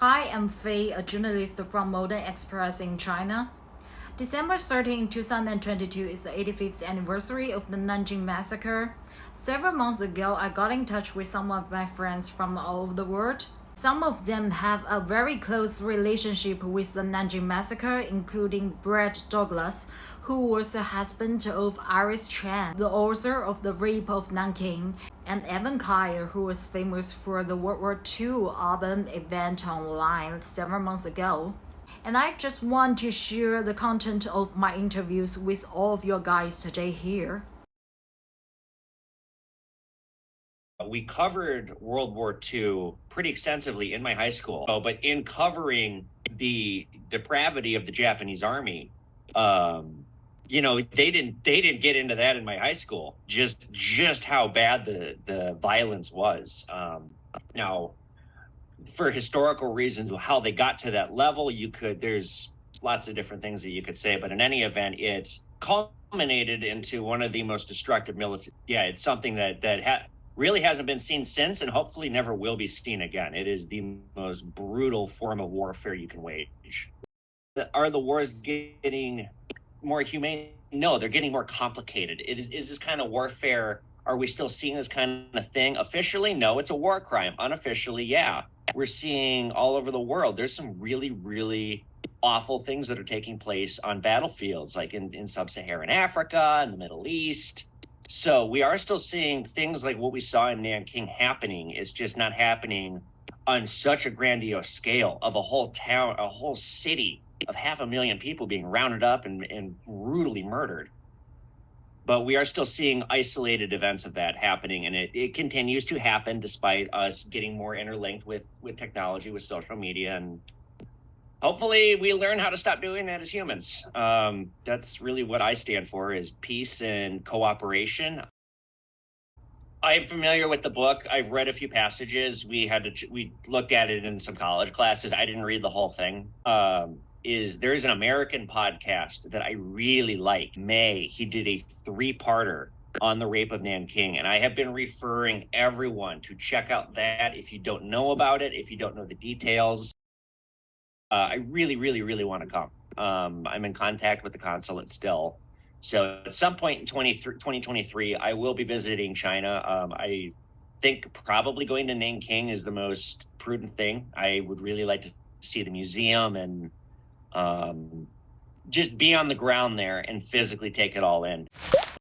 Hi, I'm Faye, a journalist from Modern Express in China. December 13, 2022 is the 85th anniversary of the Nanjing Massacre. Several months ago, I got in touch with some of my friends from all over the world. Some of them have a very close relationship with the Nanjing Massacre, including Brett Douglas, who was the husband of Iris Chan, the author of The Rape of Nanking, and Evan Kyer, who was famous for the World War II album event online several months ago. And I just want to share the content of my interviews with all of you guys today here. We covered World War II pretty extensively in my high school, but in covering the depravity of the Japanese army, they didn't get into that in my high school. Just how bad the violence was. Now, for historical reasons, how they got to that level, there's lots of different things that you could say, but in any event, it culminated into one of the most destructive military. Yeah, it's something that really hasn't been seen since, and hopefully never will be seen again. It is the most brutal form of warfare you can wage. Are the wars getting more humane? No, they're getting more complicated. Is this kind of warfare, are we still seeing this kind of thing? Officially, no, it's a war crime. Unofficially, yeah. We're seeing all over the world, there's some really, really awful things that are taking place on battlefields, like in sub-Saharan Africa, in the Middle East. So we are still seeing things like what we saw in Nanking happening. It's just not happening on such a grandiose scale of a whole town, a whole city of 500,000 people being rounded up and brutally murdered. But we are still seeing isolated events of that happening, and it continues to happen despite us getting more interlinked with technology, with social media, and hopefully we learn how to stop doing that as humans. That's really what I stand for, is peace and cooperation. I'm familiar with the book. I've read a few passages. We looked at it in some college classes. I didn't read the whole thing. There's an American podcast that I really like. He did a 3-parter on the rape of Nanking, and I have been referring everyone to check out that if you don't know about it, if you don't know the details. I really, really, really want to come. I'm in contact with the consulate still. So at some point in 2023, I will be visiting China. I think probably going to Nanking is the most prudent thing. I would really like to see the museum and just be on the ground there and physically take it all in.